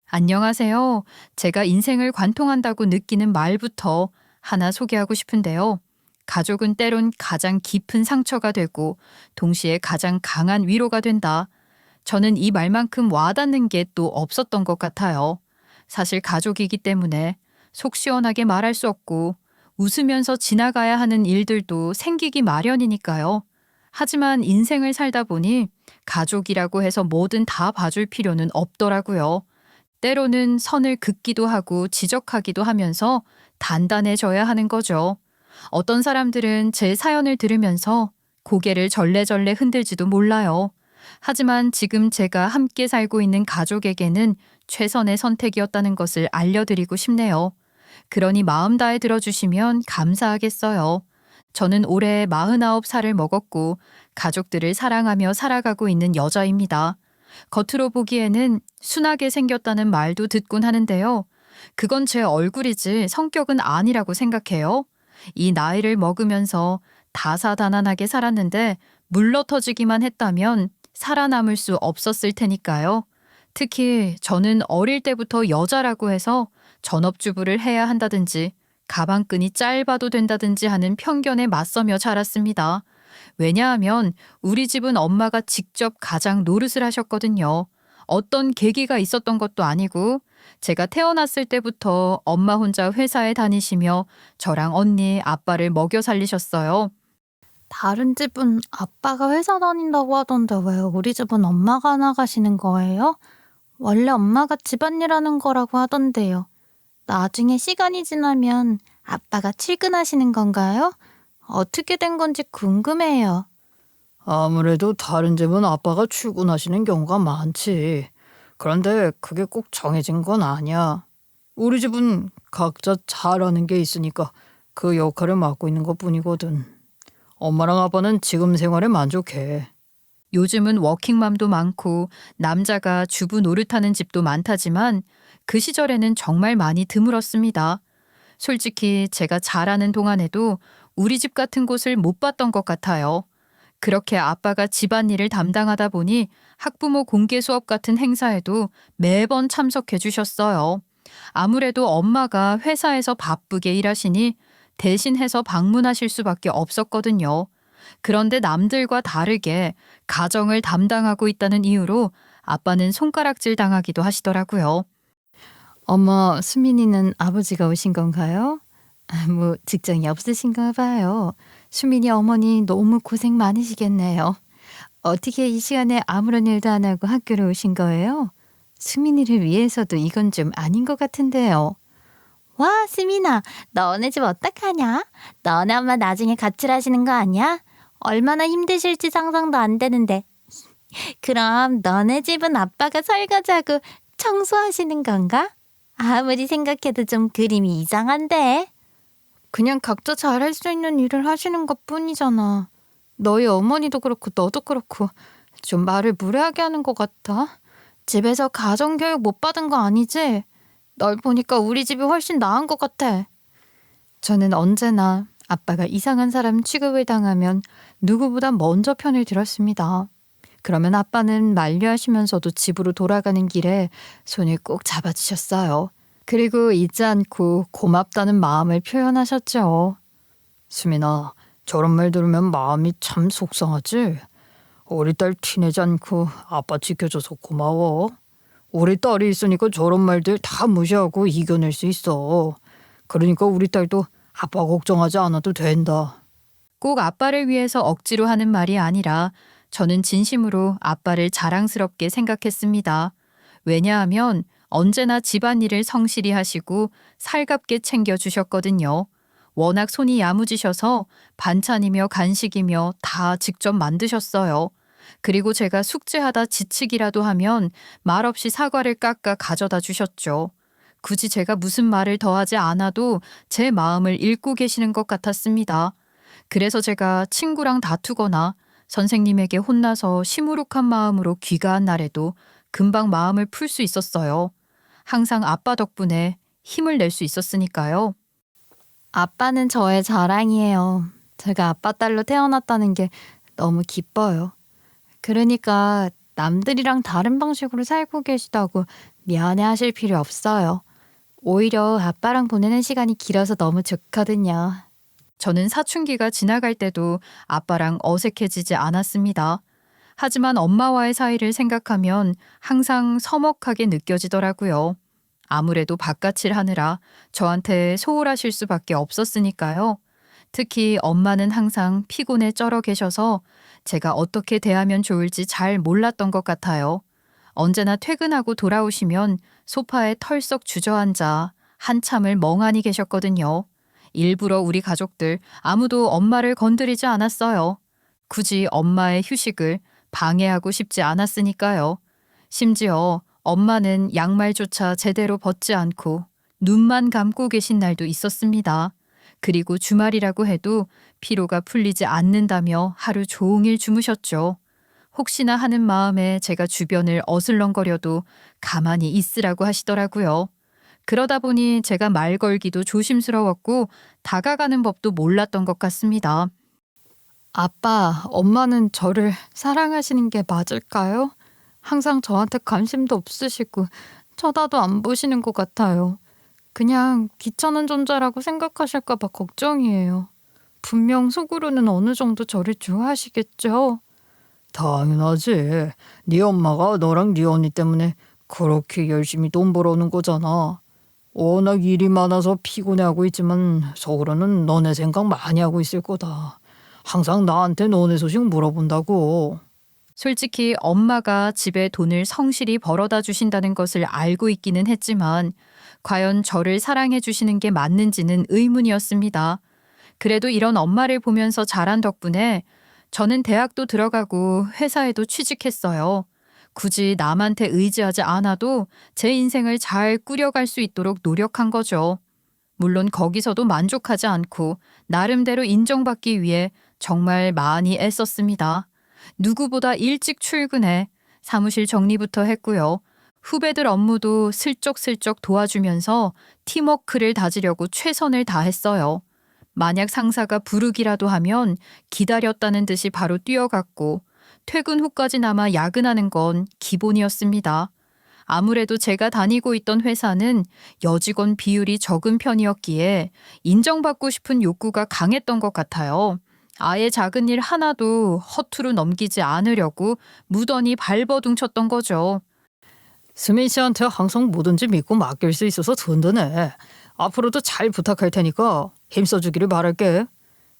안녕하세요. 제가 인생을 관통한다고 느끼는 말부터 하나 소개하고 싶은데요. 가족은 때론 가장 깊은 상처가 되고 동시에 가장 강한 위로가 된다. 저는 이 말만큼 와닿는 게 또 없었던 것 같아요. 사실 가족이기 때문에 속 시원하게 말할 수 없고 웃으면서 지나가야 하는 일들도 생기기 마련이니까요. 하지만 인생을 살다 보니 가족이라고 해서 뭐든 다 봐줄 필요는 없더라고요. 때로는 선을 긋기도 하고 지적하기도 하면서 단단해져야 하는 거죠. 어떤 사람들은 제 사연을 들으면서 고개를 절레절레 흔들지도 몰라요. 하지만 지금 제가 함께 살고 있는 가족에게는 최선의 선택이었다는 것을 알려드리고 싶네요. 그러니 마음 다해 들어주시면 감사하겠어요. 저는 올해 49살을 먹었고 가족들을 사랑하며 살아가고 있는 여자입니다. 겉으로 보기에는 순하게 생겼다는 말도 듣곤 하는데요. 그건 제 얼굴이지 성격은 아니라고 생각해요. 이 나이를 먹으면서 다사다난하게 살았는데 물러터지기만 했다면 살아남을 수 없었을 테니까요. 특히 저는 어릴 때부터 여자라고 해서 전업주부를 해야 한다든지 가방끈이 짧아도 된다든지 하는 편견에 맞서며 자랐습니다. 왜냐하면 우리 집은 엄마가 직접 가장 노릇을 하셨거든요. 어떤 계기가 있었던 것도 아니고 제가 태어났을 때부터 엄마 혼자 회사에 다니시며 저랑 언니, 아빠를 먹여 살리셨어요. 다른 집은 아빠가 회사 다닌다고 하던데 왜 우리 집은 엄마가 나가시는 거예요? 원래 엄마가 집안일 하는 거라고 하던데요. 나중에 시간이 지나면 아빠가 출근하시는 건가요? 어떻게 된 건지 궁금해요. 아무래도 다른 집은 아빠가 출근하시는 경우가 많지. 그런데 그게 꼭 정해진 건 아니야. 우리 집은 각자 잘하는 게 있으니까 그 역할을 맡고 있는 것뿐이거든. 엄마랑 아빠는 지금 생활에 만족해. 요즘은 워킹맘도 많고 남자가 주부 노릇하는 집도 많다지만 그 시절에는 정말 많이 드물었습니다. 솔직히 제가 잘하는 동안에도 우리 집 같은 곳을 못 봤던 것 같아요. 그렇게 아빠가 집안일을 담당하다 보니 학부모 공개 수업 같은 행사에도 매번 참석해 주셨어요. 아무래도 엄마가 회사에서 바쁘게 일하시니 대신해서 방문하실 수밖에 없었거든요. 그런데 남들과 다르게 가정을 담당하고 있다는 이유로 아빠는 손가락질 당하기도 하시더라고요. 엄마, 수민이는 아버지가 오신 건가요? 뭐 직장이 없으신가 봐요. 수민이 어머니 너무 고생 많으시겠네요. 어떻게 이 시간에 아무런 일도 안 하고 학교를 오신 거예요? 수민이를 위해서도 이건 좀 아닌 것 같은데요. 와, 수민아, 너네 집 어떡하냐? 너네 엄마 나중에 가출하시는 거 아니야? 얼마나 힘드실지 상상도 안 되는데. 그럼 너네 집은 아빠가 설거지하고 청소하시는 건가? 아무리 생각해도 좀 그림이 이상한데. 그냥 각자 잘할 수 있는 일을 하시는 것 뿐이잖아. 너희 어머니도 그렇고 너도 그렇고 좀 말을 무례하게 하는 것 같아. 집에서 가정교육 못 받은 거 아니지? 널 보니까 우리 집이 훨씬 나은 것 같아. 저는 언제나 아빠가 이상한 사람 취급을 당하면 누구보다 먼저 편을 들었습니다. 그러면 아빠는 만류하시면서도 집으로 돌아가는 길에 손을 꼭 잡아주셨어요. 그리고 잊지 않고 고맙다는 마음을 표현하셨죠. 수민아, 저런 말 들으면 마음이 참 속상하지? 우리 딸 티내지 않고 아빠 지켜줘서 고마워. 우리 딸이 있으니까 저런 말들 다 무시하고 이겨낼 수 있어. 그러니까 우리 딸도 아빠 걱정하지 않아도 된다. 꼭 아빠를 위해서 억지로 하는 말이 아니라 저는 진심으로 아빠를 자랑스럽게 생각했습니다. 왜냐하면 언제나 집안일을 성실히 하시고 살갑게 챙겨주셨거든요. 워낙 손이 야무지셔서 반찬이며 간식이며 다 직접 만드셨어요. 그리고 제가 숙제하다 지치기라도 하면 말없이 사과를 깎아 가져다 주셨죠. 굳이 제가 무슨 말을 더하지 않아도 제 마음을 읽고 계시는 것 같았습니다. 그래서 제가 친구랑 다투거나 선생님에게 혼나서 시무룩한 마음으로 귀가한 날에도 금방 마음을 풀 수 있었어요. 항상 아빠 덕분에 힘을 낼 수 있었으니까요. 아빠는 저의 자랑이에요. 제가 아빠 딸로 태어났다는 게 너무 기뻐요. 그러니까 남들이랑 다른 방식으로 살고 계시다고 미안해하실 필요 없어요. 오히려 아빠랑 보내는 시간이 길어서 너무 좋거든요. 저는 사춘기가 지나갈 때도 아빠랑 어색해지지 않았습니다. 하지만 엄마와의 사이를 생각하면 항상 서먹하게 느껴지더라고요. 아무래도 바깥일 하느라 저한테 소홀하실 수밖에 없었으니까요. 특히 엄마는 항상 피곤에 쩔어 계셔서 제가 어떻게 대하면 좋을지 잘 몰랐던 것 같아요. 언제나 퇴근하고 돌아오시면 소파에 털썩 주저앉아 한참을 멍하니 계셨거든요. 일부러 우리 가족들 아무도 엄마를 건드리지 않았어요. 굳이 엄마의 휴식을 방해하고 싶지 않았으니까요. 심지어 엄마는 양말조차 제대로 벗지 않고 눈만 감고 계신 날도 있었습니다. 그리고 주말이라고 해도 피로가 풀리지 않는다며 하루 종일 주무셨죠. 혹시나 하는 마음에 제가 주변을 어슬렁거려도 가만히 있으라고 하시더라고요. 그러다 보니 제가 말 걸기도 조심스러웠고 다가가는 법도 몰랐던 것 같습니다. 아빠, 엄마는 저를 사랑하시는 게 맞을까요? 항상 저한테 관심도 없으시고 쳐다도 안 보시는 것 같아요. 그냥 귀찮은 존재라고 생각하실까 봐 걱정이에요. 분명 속으로는 어느 정도 저를 좋아하시겠죠? 당연하지. 네 엄마가 너랑 네 언니 때문에 그렇게 열심히 돈 벌어오는 거잖아. 워낙 일이 많아서 피곤해하고 있지만 속으로는 너네 생각 많이 하고 있을 거다. 항상 나한테 너네 소식 물어본다고. 솔직히 엄마가 집에 돈을 성실히 벌어다 주신다는 것을 알고 있기는 했지만 과연 저를 사랑해 주시는 게 맞는지는 의문이었습니다. 그래도 이런 엄마를 보면서 자란 덕분에 저는 대학도 들어가고 회사에도 취직했어요. 굳이 남한테 의지하지 않아도 제 인생을 잘 꾸려갈 수 있도록 노력한 거죠. 물론 거기서도 만족하지 않고 나름대로 인정받기 위해 정말 많이 애썼습니다. 누구보다 일찍 출근해 사무실 정리부터 했고요. 후배들 업무도 슬쩍슬쩍 도와주면서 팀워크를 다지려고 최선을 다했어요. 만약 상사가 부르기라도 하면 기다렸다는 듯이 바로 뛰어갔고 퇴근 후까지나마 야근하는 건 기본이었습니다. 아무래도 제가 다니고 있던 회사는 여직원 비율이 적은 편이었기에 인정받고 싶은 욕구가 강했던 것 같아요. 아예 작은 일 하나도 허투루 넘기지 않으려고 무던히 발버둥 쳤던 거죠. 수민 씨한테 항상 뭐든지 믿고 맡길 수 있어서 든든해. 앞으로도 잘 부탁할 테니까 힘써주기를 바랄게.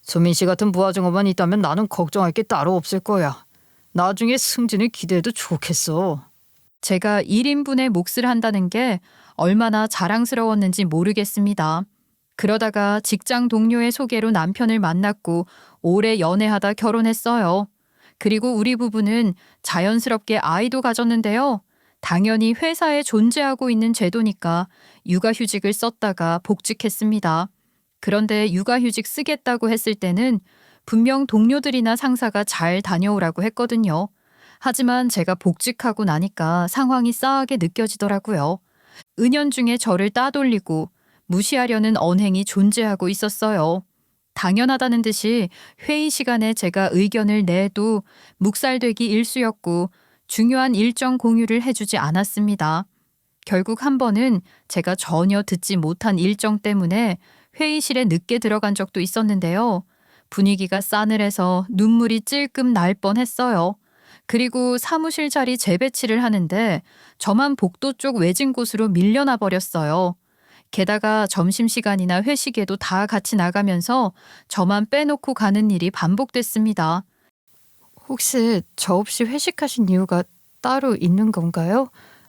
수민 씨 같은 부하 증업만 있다면 나는 걱정할 게 따로 없을 거야. 나중에 승진을 기대해도 좋겠어. 제가 1인분의 몫을 한다는 게 얼마나 자랑스러웠는지 모르겠습니다. 그러다가 직장 동료의 소개로 남편을 만났고 오래 연애하다 결혼했어요. 그리고 우리 부부는 자연스럽게 아이도 가졌는데요. 당연히 회사에 존재하고 있는 제도니까 육아휴직을 썼다가 복직했습니다. 그런데 육아휴직 쓰겠다고 했을 때는 분명 동료들이나 상사가 잘 다녀오라고 했거든요. 하지만 제가 복직하고 나니까 상황이 싸하게 느껴지더라고요. 은연중에 저를 따돌리고 무시하려는 언행이 존재하고 있었어요. 당연하다는 듯이 회의 시간에 제가 의견을 내도 묵살되기 일쑤였고 중요한 일정 공유를 해주지 않았습니다. 결국 한 번은 제가 전혀 듣지 못한 일정 때문에 회의실에 늦게 들어간 적도 있었는데요. 분위기가 싸늘해서 눈물이 찔끔 날 뻔했어요. 그리고 사무실 자리 재배치를 하는데 저만 복도 쪽 외진 곳으로 밀려나 버렸어요. 게다가 점심시간이나 회식에도 다 같이 나가면서 저만 빼놓고 가는 일이 반복됐습니다. 혹시 저 없이 회식하신 이유가 따로 있는 건가요?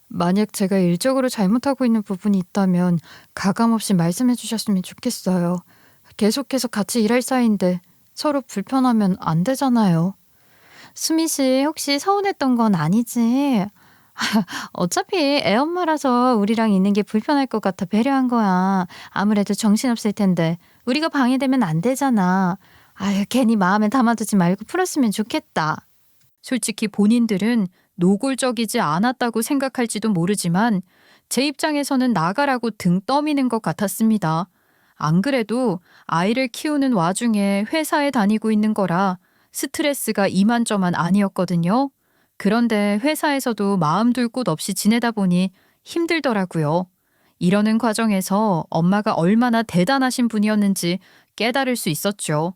만약 제가 일적으로 잘못하고 있는 부분이 있다면 가감없이 말씀해 주셨으면 좋겠어요. 계속해서 같이 일할 사이인데 서로 불편하면 안 되잖아요. 수미 씨 혹시 서운했던 건 아니지? 어차피 애엄마라서 우리랑 있는 게 불편할 것 같아 배려한 거야. 아무래도 정신없을 텐데 우리가 방해되면 안 되잖아. 아유 괜히 마음에 담아두지 말고 풀었으면 좋겠다. 솔직히 본인들은 노골적이지 않았다고 생각할지도 모르지만 제 입장에서는 나가라고 등 떠미는 것 같았습니다. 안 그래도 아이를 키우는 와중에 회사에 다니고 있는 거라 스트레스가 이만저만 아니었거든요. 그런데 회사에서도 마음 둘 곳 없이 지내다 보니 힘들더라고요. 이러는 과정에서 엄마가 얼마나 대단하신 분이었는지 깨달을 수 있었죠.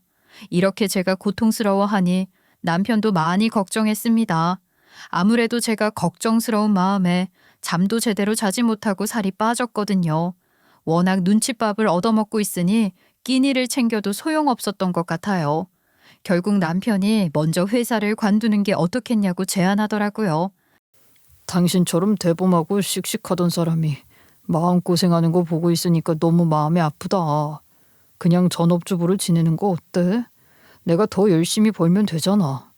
이렇게 제가 고통스러워하니 남편도 많이 걱정했습니다. 아무래도 제가 걱정스러운 마음에 잠도 제대로 자지 못하고 살이 빠졌거든요. 워낙 눈칫밥을 얻어먹고 있으니 끼니를 챙겨도 소용없었던 것 같아요. 결국 남편이 먼저 회사를 관두는 게 어떻겠냐고 제안하더라고요. 당신처럼 대범하고 씩씩하던 사람이 마음고생하는 거 보고 있으니까 너무 마음이 아프다. 그냥 전업주부로 지내는 거 어때? 내가 더 열심히 벌면 되잖아.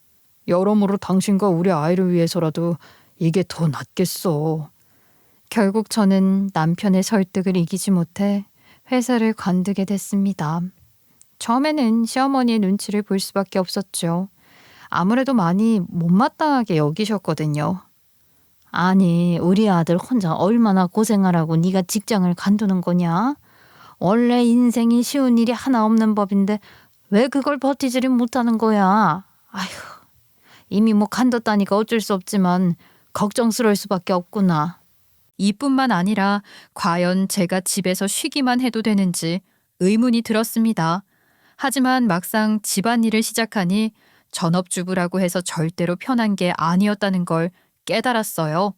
여러모로 당신과 우리 아이를 위해서라도 이게 더 낫겠어. 결국 저는 남편의 설득을 이기지 못해 회사를 관두게 됐습니다. 처음에는 시어머니의 눈치를 볼 수밖에 없었죠. 아무래도 많이 못마땅하게 여기셨거든요. 아니, 우리 아들 혼자 얼마나 고생하라고 네가 직장을 관두는 거냐? 원래 인생이 쉬운 일이 하나 없는 법인데 왜 그걸 버티지를 못하는 거야? 아휴, 이미 뭐 관뒀다니까 어쩔 수 없지만 걱정스러울 수밖에 없구나. 이뿐만 아니라 과연 제가 집에서 쉬기만 해도 되는지 의문이 들었습니다. 하지만 막상 집안일을 시작하니 전업주부라고 해서 절대로 편한 게 아니었다는 걸 깨달았어요.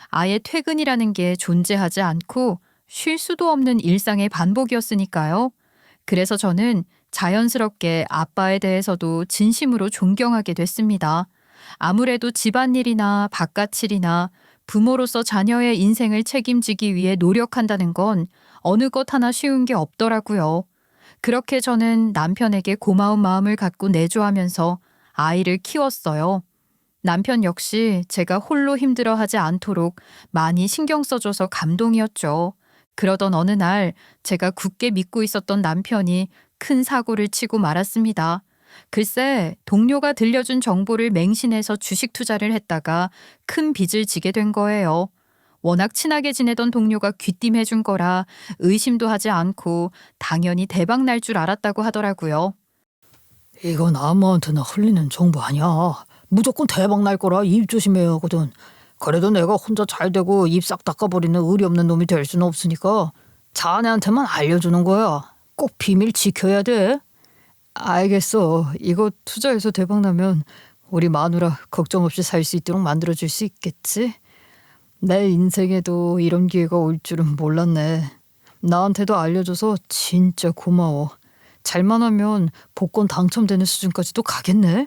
아예 퇴근이라는 게 존재하지 않고 쉴 수도 없는 일상의 반복이었으니까요. 그래서 저는 자연스럽게 아빠에 대해서도 진심으로 존경하게 됐습니다. 아무래도 집안일이나 바깥일이나 부모로서 자녀의 인생을 책임지기 위해 노력한다는 건 어느 것 하나 쉬운 게 없더라고요. 그렇게 저는 남편에게 고마운 마음을 갖고 내조하면서 아이를 키웠어요. 남편 역시 제가 홀로 힘들어하지 않도록 많이 신경 써줘서 감동이었죠. 그러던 어느 날 제가 굳게 믿고 있었던 남편이 큰 사고를 치고 말았습니다. 글쎄, 동료가 들려준 정보를 맹신해서 주식 투자를 했다가 큰 빚을 지게 된 거예요. 워낙 친하게 지내던 동료가 귀띔해준 거라 의심도 하지 않고 당연히 대박 날 줄 알았다고 하더라고요. 이건 아무한테나 흘리는 정보 아니야. 무조건 대박 날 거라 입 조심해야 하거든. 그래도 내가 혼자 잘 되고 입 싹 닦아버리는 의리 없는 놈이 될 수는 없으니까 자네한테만 알려주는 거야. 꼭 비밀 지켜야 돼. 알겠어. 이거 투자해서 대박 나면 우리 마누라 걱정 없이 살 수 있도록 만들어줄 수 있겠지? 내 인생에도 이런 기회가 올 줄은 몰랐네. 나한테도 알려줘서 진짜 고마워. 잘만 하면 복권 당첨되는 수준까지도 가겠네.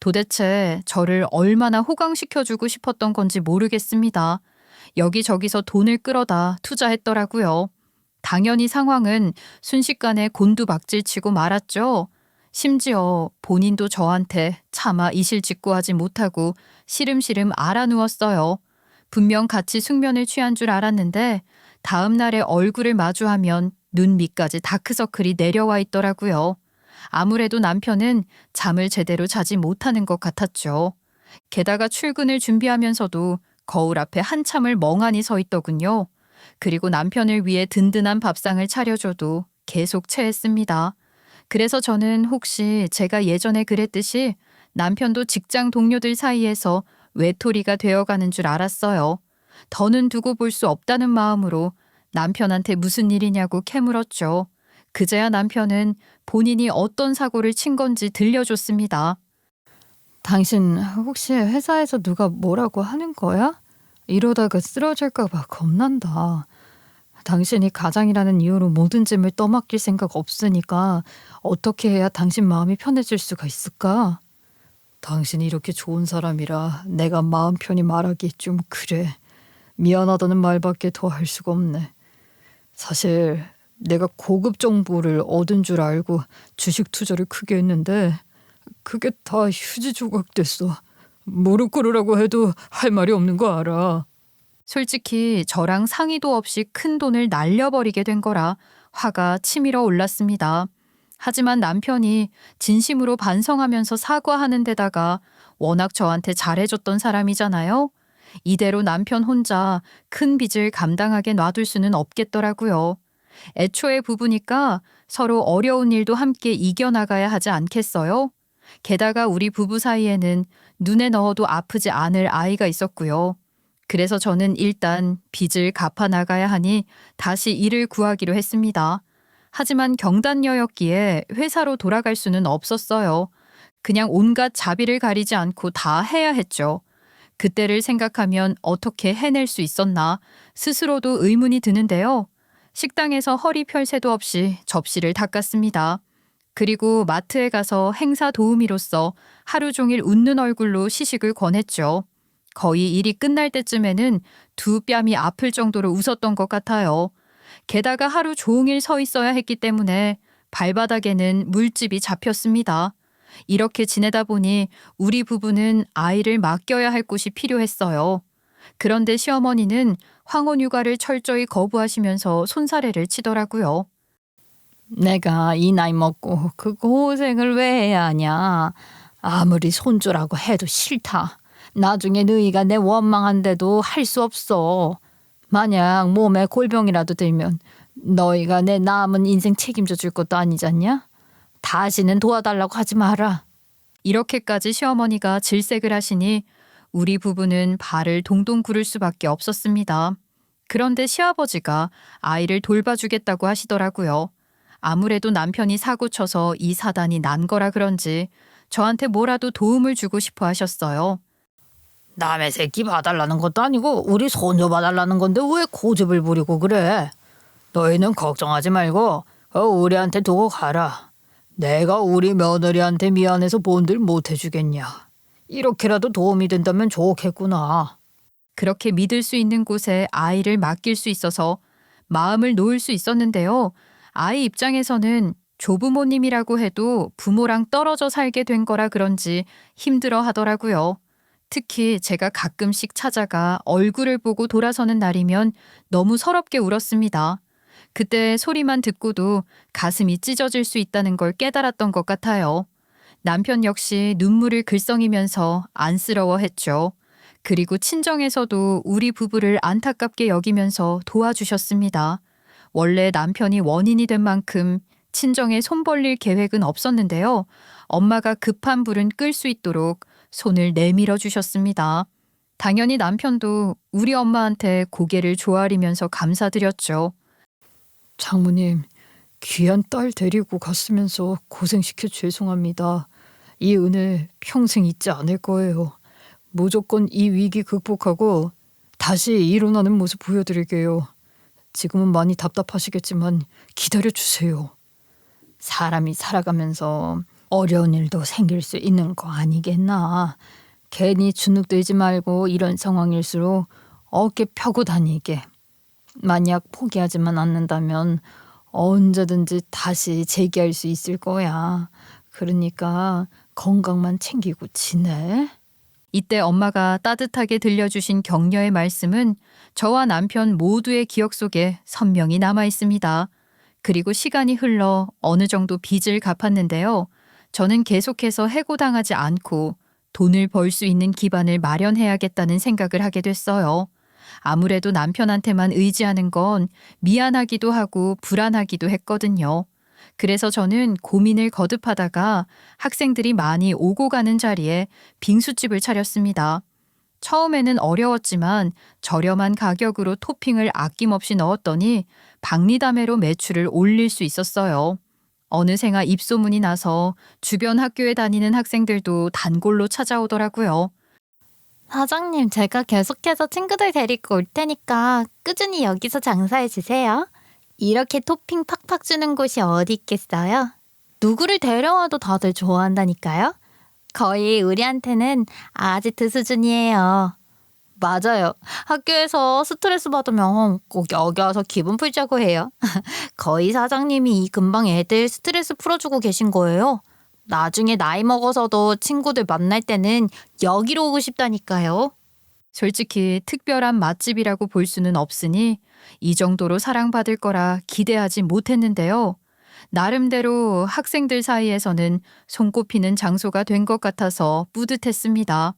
도대체 저를 얼마나 호강시켜주고 싶었던 건지 모르겠습니다. 여기저기서 돈을 끌어다 투자했더라고요. 당연히 상황은 순식간에 곤두박질치고 말았죠. 심지어 본인도 저한테 차마 이실직고하지 못하고 시름시름 알아누웠어요. 분명 같이 숙면을 취한 줄 알았는데 다음 날에 얼굴을 마주하면 눈 밑까지 다크서클이 내려와 있더라고요. 아무래도 남편은 잠을 제대로 자지 못하는 것 같았죠. 게다가 출근을 준비하면서도 거울 앞에 한참을 멍하니 서 있더군요. 그리고 남편을 위해 든든한 밥상을 차려줘도 계속 체했습니다. 그래서 저는 혹시 제가 예전에 그랬듯이 남편도 직장 동료들 사이에서 외톨이가 되어가는 줄 알았어요. 더는 두고 볼 수 없다는 마음으로 남편한테 무슨 일이냐고 캐물었죠. 그제야 남편은 본인이 어떤 사고를 친 건지 들려줬습니다. 당신 혹시 회사에서 누가 뭐라고 하는 거야? 이러다가 쓰러질까 봐 겁난다. 당신이 가장이라는 이유로 모든 짐을 떠맡길 생각 없으니까 어떻게 해야 당신 마음이 편해질 수가 있을까? 당신이 이렇게 좋은 사람이라 내가 마음 편히 말하기 좀 그래. 미안하다는 말밖에 더 할 수가 없네. 사실 내가 고급 정보를 얻은 줄 알고 주식 투자를 크게 했는데 그게 다 휴지 조각 됐어. 무릎 꿇으라고 해도 할 말이 없는 거 알아. 솔직히 저랑 상의도 없이 큰 돈을 날려버리게 된 거라 화가 치밀어 올랐습니다. 하지만 남편이 진심으로 반성하면서 사과하는 데다가 워낙 저한테 잘해줬던 사람이잖아요. 이대로 남편 혼자 큰 빚을 감당하게 놔둘 수는 없겠더라고요. 애초에 부부니까 서로 어려운 일도 함께 이겨나가야 하지 않겠어요? 게다가 우리 부부 사이에는 눈에 넣어도 아프지 않을 아이가 있었고요. 그래서 저는 일단 빚을 갚아 나가야 하니 다시 일을 구하기로 했습니다. 하지만 경단녀였기에 회사로 돌아갈 수는 없었어요. 그냥 온갖 자비를 가리지 않고 다 해야 했죠. 그때를 생각하면 어떻게 해낼 수 있었나 스스로도 의문이 드는데요. 식당에서 허리 펼 새도 없이 접시를 닦았습니다. 그리고 마트에 가서 행사 도우미로서 하루 종일 웃는 얼굴로 시식을 권했죠. 거의 일이 끝날 때쯤에는 두 뺨이 아플 정도로 웃었던 것 같아요. 게다가 하루 종일 서 있어야 했기 때문에 발바닥에는 물집이 잡혔습니다. 이렇게 지내다 보니 우리 부부는 아이를 맡겨야 할 곳이 필요했어요. 그런데 시어머니는 황혼 육아를 철저히 거부하시면서 손사래를 치더라고요. 내가 이 나이 먹고 그 고생을 왜 해야 하냐. 아무리 손주라고 해도 싫다. 나중에 너희가 내 원망한데도 할 수 없어. 만약 몸에 골병이라도 들면 너희가 내 남은 인생 책임져 줄 것도 아니잖냐? 다시는 도와달라고 하지 마라. 이렇게까지 시어머니가 질색을 하시니 우리 부부는 발을 동동 구를 수밖에 없었습니다. 그런데 시아버지가 아이를 돌봐주겠다고 하시더라고요. 아무래도 남편이 사고쳐서 이 사단이 난 거라 그런지 저한테 뭐라도 도움을 주고 싶어 하셨어요. 남의 새끼 봐달라는 것도 아니고 우리 손녀 봐달라는 건데 왜 고집을 부리고 그래? 너희는 걱정하지 말고 우리한테 두고 가라. 내가 우리 며느리한테 미안해서 뭔들 못 해주겠냐. 이렇게라도 도움이 된다면 좋겠구나. 그렇게 믿을 수 있는 곳에 아이를 맡길 수 있어서 마음을 놓을 수 있었는데요. 아이 입장에서는 조부모님이라고 해도 부모랑 떨어져 살게 된 거라 그런지 힘들어 하더라고요. 특히 제가 가끔씩 찾아가 얼굴을 보고 돌아서는 날이면 너무 서럽게 울었습니다. 그때 소리만 듣고도 가슴이 찢어질 수 있다는 걸 깨달았던 것 같아요. 남편 역시 눈물을 글썽이면서 안쓰러워했죠. 그리고 친정에서도 우리 부부를 안타깝게 여기면서 도와주셨습니다. 원래 남편이 원인이 된 만큼 친정에 손 벌릴 계획은 없었는데요. 엄마가 급한 불은 끌 수 있도록 손을 내밀어 주셨습니다. 당연히 남편도 우리 엄마한테 고개를 조아리면서 감사드렸죠. 장모님, 귀한 딸 데리고 갔으면서 고생시켜 죄송합니다. 이 은혜 평생 잊지 않을 거예요. 무조건 이 위기 극복하고 다시 일어나는 모습 보여드릴게요. 지금은 많이 답답하시겠지만 기다려주세요. 사람이 살아가면서 어려운 일도 생길 수 있는 거 아니겠나. 괜히 주눅들지 말고 이런 상황일수록 어깨 펴고 다니게. 만약 포기하지만 않는다면 언제든지 다시 재기할 수 있을 거야. 그러니까 건강만 챙기고 지내. 이때 엄마가 따뜻하게 들려주신 격려의 말씀은 저와 남편 모두의 기억 속에 선명히 남아 있습니다. 그리고 시간이 흘러 어느 정도 빚을 갚았는데요. 저는 계속해서 해고당하지 않고 돈을 벌 수 있는 기반을 마련해야겠다는 생각을 하게 됐어요. 아무래도 남편한테만 의지하는 건 미안하기도 하고 불안하기도 했거든요. 그래서 저는 고민을 거듭하다가 학생들이 많이 오고 가는 자리에 빙수집을 차렸습니다. 처음에는 어려웠지만 저렴한 가격으로 토핑을 아낌없이 넣었더니 박리담회로 매출을 올릴 수 있었어요. 어느새가 입소문이 나서 주변 학교에 다니는 학생들도 단골로 찾아오더라고요. 사장님, 제가 계속해서 친구들 데리고 올 테니까 꾸준히 여기서 장사해 주세요. 이렇게 토핑 팍팍 주는 곳이 어디 있겠어요? 누구를 데려와도 다들 좋아한다니까요. 거의 우리한테는 아지트 수준이에요. 맞아요. 학교에서 스트레스 받으면 꼭 여기 와서 기분 풀자고 해요. 거의 사장님이 이 근방 애들 스트레스 풀어주고 계신 거예요. 나중에 나이 먹어서도 친구들 만날 때는 여기로 오고 싶다니까요. 솔직히 특별한 맛집이라고 볼 수는 없으니 이 정도로 사랑받을 거라 기대하지 못했는데요. 나름대로 학생들 사이에서는 손꼽히는 장소가 된 것 같아서 뿌듯했습니다.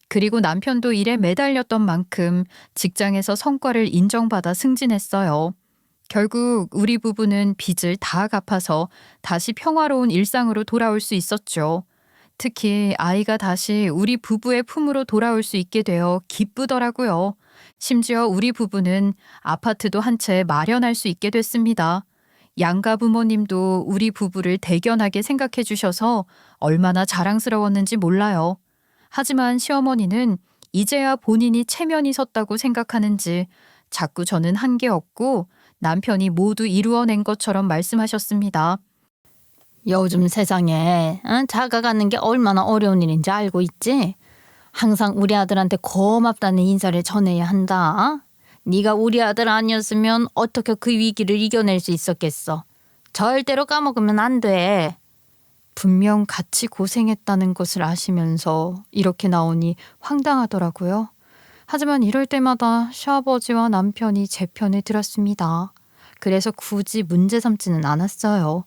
그리고 남편도 일에 매달렸던 만큼 직장에서 성과를 인정받아 승진했어요. 결국 우리 부부는 빚을 다 갚아서 다시 평화로운 일상으로 돌아올 수 있었죠. 특히 아이가 다시 우리 부부의 품으로 돌아올 수 있게 되어 기쁘더라고요. 심지어 우리 부부는 아파트도 한 채 마련할 수 있게 됐습니다. 양가 부모님도 우리 부부를 대견하게 생각해 주셔서 얼마나 자랑스러웠는지 몰라요. 하지만 시어머니는 이제야 본인이 체면이 섰다고 생각하는지 자꾸 저는 한 게 없고 남편이 모두 이루어낸 것처럼 말씀하셨습니다. 요즘 세상에 자가가는 게 얼마나 어려운 일인지 알고 있지? 항상 우리 아들한테 고맙다는 인사를 전해야 한다. 네가 우리 아들 아니었으면 어떻게 그 위기를 이겨낼 수 있었겠어. 절대로 까먹으면 안 돼. 분명 같이 고생했다는 것을 아시면서 이렇게 나오니 황당하더라고요. 하지만 이럴 때마다 시아버지와 남편이 제 편에 들었습니다. 그래서 굳이 문제 삼지는 않았어요.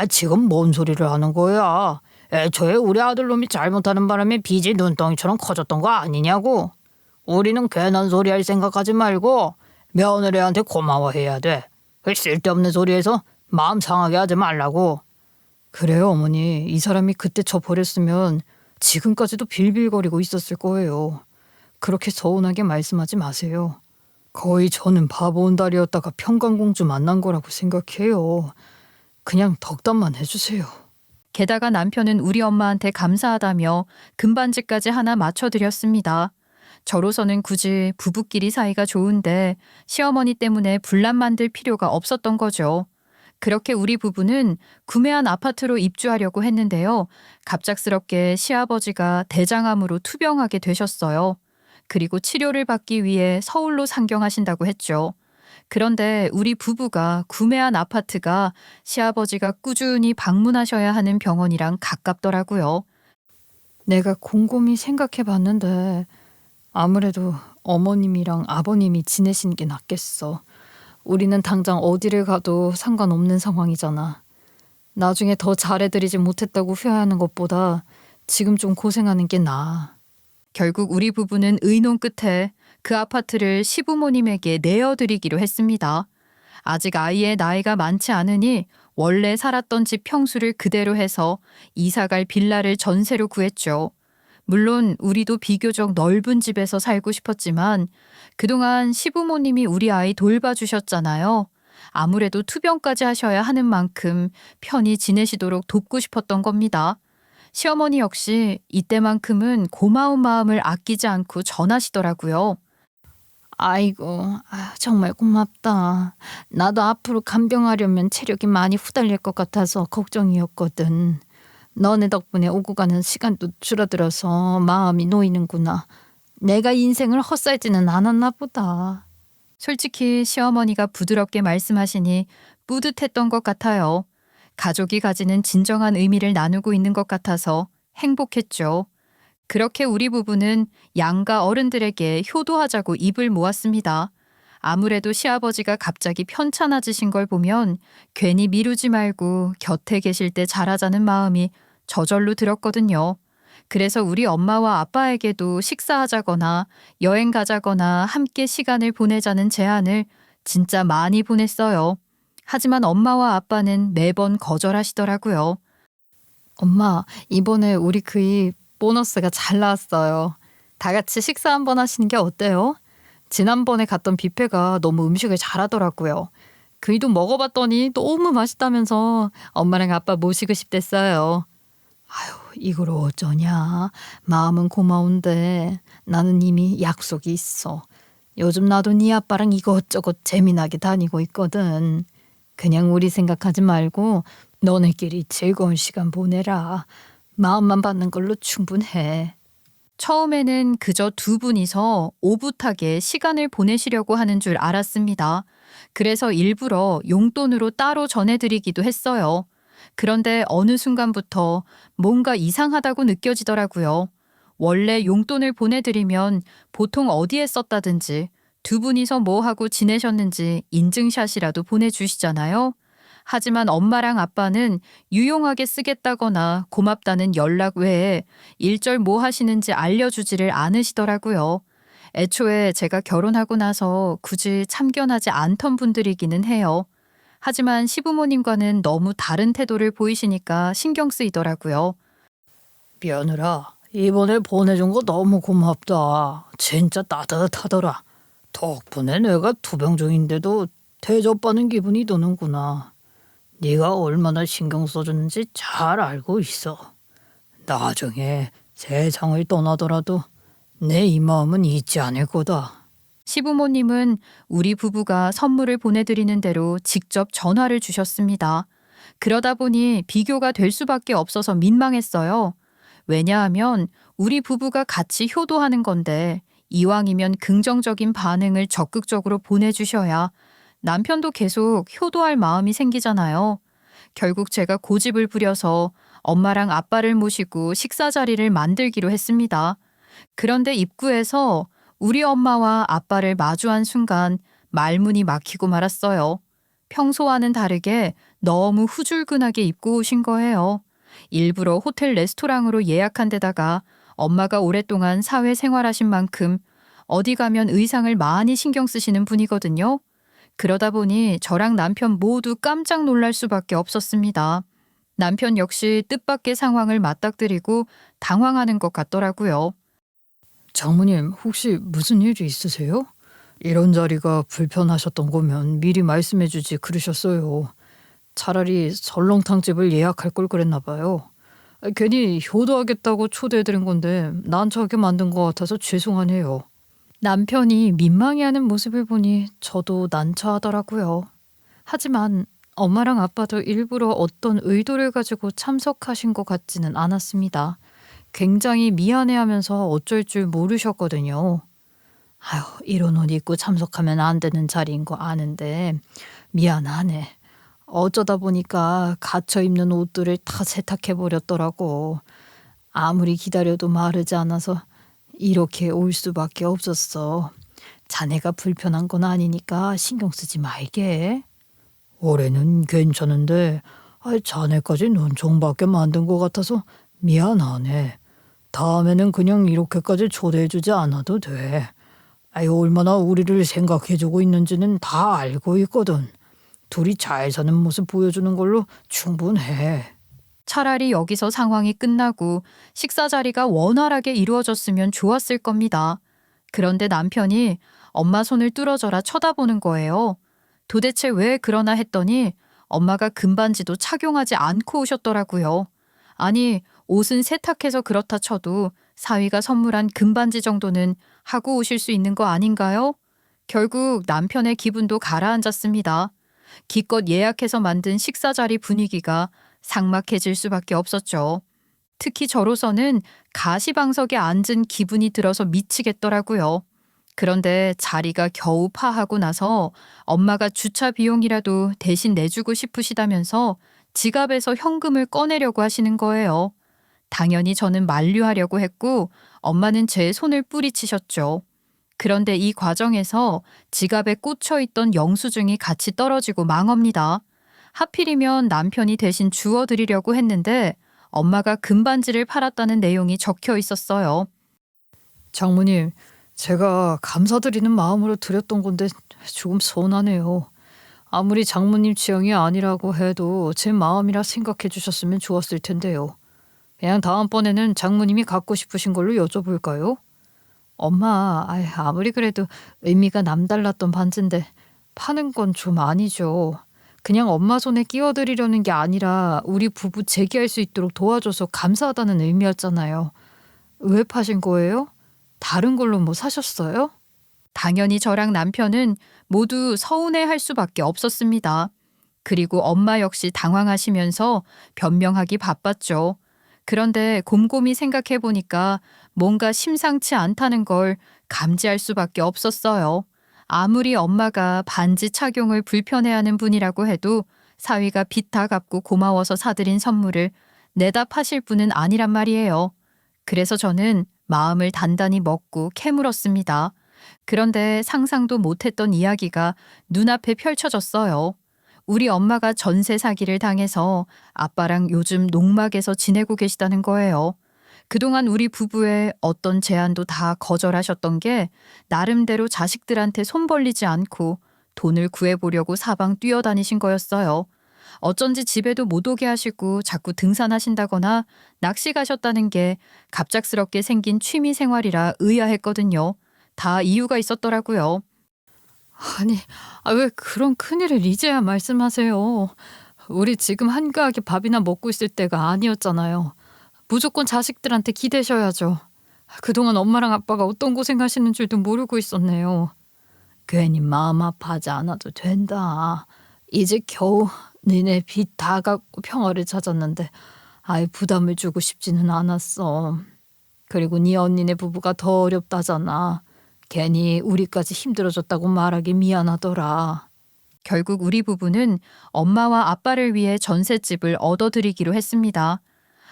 지금 뭔 소리를 하는 거야? 애초에 우리 아들놈이 잘못하는 바람에 빚이 눈덩이처럼 커졌던 거 아니냐고. 우리는 괜한 소리 할 생각하지 말고 며느리한테 고마워해야 돼. 그 쓸데없는 소리에서 마음 상하게 하지 말라고. 그래요, 어머니. 이 사람이 그때 저 버렸으면 지금까지도 빌빌거리고 있었을 거예요. 그렇게 서운하게 말씀하지 마세요. 거의 저는 바보 온달이었다가 평강공주 만난 거라고 생각해요. 그냥 덕담만 해주세요. 게다가 남편은 우리 엄마한테 감사하다며 금반지까지 하나 맞춰드렸습니다. 저로서는 굳이 부부끼리 사이가 좋은데 시어머니 때문에 분란 만들 필요가 없었던 거죠. 그렇게 우리 부부는 구매한 아파트로 입주하려고 했는데요. 갑작스럽게 시아버지가 대장암으로 투병하게 되셨어요. 그리고 치료를 받기 위해 서울로 상경하신다고 했죠. 그런데 우리 부부가 구매한 아파트가 시아버지가 꾸준히 방문하셔야 하는 병원이랑 가깝더라고요. 내가 곰곰이 생각해 봤는데 아무래도 어머님이랑 아버님이 지내시는 게 낫겠어. 우리는 당장 어디를 가도 상관없는 상황이잖아. 나중에 더 잘해드리지 못했다고 후회하는 것보다 지금 좀 고생하는 게 나아. 결국 우리 부부는 의논 끝에 그 아파트를 시부모님에게 내어드리기로 했습니다. 아직 아이의 나이가 많지 않으니 원래 살았던 집 평수를 그대로 해서 이사갈 빌라를 전세로 구했죠. 물론 우리도 비교적 넓은 집에서 살고 싶었지만 그동안 시부모님이 우리 아이 돌봐주셨잖아요. 아무래도 투병까지 하셔야 하는 만큼 편히 지내시도록 돕고 싶었던 겁니다. 시어머니 역시 이때만큼은 고마운 마음을 아끼지 않고 전하시더라고요. 아이고, 정말 고맙다. 나도 앞으로 간병하려면 체력이 많이 후달릴 것 같아서 걱정이었거든. 너네 덕분에 오고 가는 시간도 줄어들어서 마음이 놓이는구나. 내가 인생을 헛살지는 않았나 보다. 솔직히 시어머니가 부드럽게 말씀하시니 뿌듯했던 것 같아요. 가족이 가지는 진정한 의미를 나누고 있는 것 같아서 행복했죠. 그렇게 우리 부부는 양가 어른들에게 효도하자고 입을 모았습니다. 아무래도 시아버지가 갑자기 편찮아지신 걸 보면 괜히 미루지 말고 곁에 계실 때 잘하자는 마음이 저절로 들었거든요. 그래서 우리 엄마와 아빠에게도 식사하자거나 여행 가자거나 함께 시간을 보내자는 제안을 진짜 많이 보냈어요. 하지만 엄마와 아빠는 매번 거절하시더라고요. 엄마, 이번에 우리 그이 보너스가 잘 나왔어요. 다 같이 식사 한번 하시는 게 어때요? 지난번에 갔던 뷔페가 너무 음식을 잘하더라고요. 그이도 먹어봤더니 너무 맛있다면서 엄마랑 아빠 모시고 싶댔어요. 아유, 이걸 어쩌냐. 마음은 고마운데 나는 이미 약속이 있어. 요즘 나도 네 아빠랑 이것저것 재미나게 다니고 있거든. 그냥 우리 생각하지 말고 너네끼리 즐거운 시간 보내라. 마음만 받는 걸로 충분해. 처음에는 그저 두 분이서 오붓하게 시간을 보내시려고 하는 줄 알았습니다. 그래서 일부러 용돈으로 따로 전해드리기도 했어요. 그런데 어느 순간부터 뭔가 이상하다고 느껴지더라고요. 원래 용돈을 보내드리면 보통 어디에 썼다든지 두 분이서 뭐 하고 지내셨는지 인증샷이라도 보내주시잖아요. 하지만 엄마랑 아빠는 유용하게 쓰겠다거나 고맙다는 연락 외에 일절 뭐 하시는지 알려주지를 않으시더라고요. 애초에 제가 결혼하고 나서 굳이 참견하지 않던 분들이기는 해요. 하지만 시부모님과는 너무 다른 태도를 보이시니까 신경 쓰이더라고요. 며느라, 이번에 보내준 거 너무 고맙다. 진짜 따뜻하더라. 덕분에 내가 투병중인데도 대접받는 기분이 드는구나. 네가 얼마나 신경 써주는지 잘 알고 있어. 나중에 세상을 떠나더라도 내 이 마음은 잊지 않을 거다. 시부모님은 우리 부부가 선물을 보내드리는 대로 직접 전화를 주셨습니다. 그러다 보니 비교가 될 수밖에 없어서 민망했어요. 왜냐하면 우리 부부가 같이 효도하는 건데 이왕이면 긍정적인 반응을 적극적으로 보내주셔야 남편도 계속 효도할 마음이 생기잖아요. 결국 제가 고집을 부려서 엄마랑 아빠를 모시고 식사 자리를 만들기로 했습니다. 그런데 입구에서 우리 엄마와 아빠를 마주한 순간 말문이 막히고 말았어요. 평소와는 다르게 너무 후줄근하게 입고 오신 거예요. 일부러 호텔 레스토랑으로 예약한 데다가 엄마가 오랫동안 사회생활하신 만큼 어디 가면 의상을 많이 신경 쓰시는 분이거든요. 그러다 보니 저랑 남편 모두 깜짝 놀랄 수밖에 없었습니다. 남편 역시 뜻밖의 상황을 맞닥뜨리고 당황하는 것 같더라고요. 장모님, 혹시 무슨 일이 있으세요? 이런 자리가 불편하셨던 거면 미리 말씀해 주지 그러셨어요. 차라리 설렁탕집을 예약할 걸 그랬나 봐요. 괜히 효도하겠다고 초대해드린 건데 난처하게 만든 것 같아서 죄송하네요. 남편이 민망해하는 모습을 보니 저도 난처하더라고요. 하지만 엄마랑 아빠도 일부러 어떤 의도를 가지고 참석하신 것 같지는 않았습니다. 굉장히 미안해하면서 어쩔 줄 모르셨거든요. 아휴, 이런 옷 입고 참석하면 안 되는 자리인 거 아는데 미안하네. 어쩌다 보니까 갇혀 입는 옷들을 다 세탁해버렸더라고. 아무리 기다려도 마르지 않아서 이렇게 올 수밖에 없었어. 자네가 불편한 건 아니니까 신경 쓰지 말게. 올해는 괜찮은데 자네까지 눈총받게 만든 것 같아서 미안하네. 다음에는 그냥 이렇게까지 초대해주지 않아도 돼. 얼마나 우리를 생각해주고 있는지는 다 알고 있거든. 둘이 잘 사는 모습 보여주는 걸로 충분해. 차라리 여기서 상황이 끝나고 식사 자리가 원활하게 이루어졌으면 좋았을 겁니다. 그런데 남편이 엄마 손을 뚫어져라 쳐다보는 거예요. 도대체 왜 그러나 했더니 엄마가 금반지도 착용하지 않고 오셨더라고요. 아니, 옷은 세탁해서 그렇다 쳐도 사위가 선물한 금반지 정도는 하고 오실 수 있는 거 아닌가요? 결국 남편의 기분도 가라앉았습니다. 기껏 예약해서 만든 식사 자리 분위기가 삭막해질 수밖에 없었죠. 특히 저로서는 가시방석에 앉은 기분이 들어서 미치겠더라고요. 그런데 자리가 겨우 파하고 나서 엄마가 주차 비용이라도 대신 내주고 싶으시다면서 지갑에서 현금을 꺼내려고 하시는 거예요. 당연히 저는 만류하려고 했고 엄마는 제 손을 뿌리치셨죠. 그런데 이 과정에서 지갑에 꽂혀있던 영수증이 같이 떨어지고 망합니다. 하필이면 남편이 대신 주워드리려고 했는데 엄마가 금반지를 팔았다는 내용이 적혀 있었어요. 장모님, 제가 감사드리는 마음으로 드렸던 건데 조금 서운하네요. 아무리 장모님 취향이 아니라고 해도 제 마음이라 생각해 주셨으면 좋았을 텐데요. 그냥 다음번에는 장모님이 갖고 싶으신 걸로 여쭤볼까요? 엄마, 아무리 그래도 의미가 남달랐던 반지인데 파는 건 좀 아니죠. 그냥 엄마 손에 끼워드리려는 게 아니라 우리 부부 재기할 수 있도록 도와줘서 감사하다는 의미였잖아요. 왜 파신 거예요? 다른 걸로 뭐 사셨어요? 당연히 저랑 남편은 모두 서운해할 수밖에 없었습니다. 그리고 엄마 역시 당황하시면서 변명하기 바빴죠. 그런데 곰곰이 생각해 보니까 뭔가 심상치 않다는 걸 감지할 수밖에 없었어요. 아무리 엄마가 반지 착용을 불편해하는 분이라고 해도 사위가 빚 다 갚고 고마워서 사드린 선물을 내다 파실 분은 아니란 말이에요. 그래서 저는 마음을 단단히 먹고 캐물었습니다. 그런데 상상도 못했던 이야기가 눈앞에 펼쳐졌어요. 우리 엄마가 전세 사기를 당해서 아빠랑 요즘 농막에서 지내고 계시다는 거예요. 그동안 우리 부부의 어떤 제안도 다 거절하셨던 게 나름대로 자식들한테 손 벌리지 않고 돈을 구해보려고 사방 뛰어다니신 거였어요. 어쩐지 집에도 못 오게 하시고 자꾸 등산하신다거나 낚시 가셨다는 게 갑작스럽게 생긴 취미 생활이라 의아했거든요. 다 이유가 있었더라고요. 아니, 왜 그런 큰일을 이제야 말씀하세요. 우리 지금 한가하게 밥이나 먹고 있을 때가 아니었잖아요. 무조건 자식들한테 기대셔야죠. 그동안 엄마랑 아빠가 어떤 고생하시는 줄도 모르고 있었네요. 괜히 마음 아파하지 않아도 된다. 이제 겨우 니네 빚 다 갚고 평화를 찾았는데 아예 부담을 주고 싶지는 않았어. 그리고 네 언니네 부부가 더 어렵다잖아. 괜히 우리까지 힘들어졌다고 말하기 미안하더라. 결국 우리 부부는 엄마와 아빠를 위해 전셋집을 얻어드리기로 했습니다.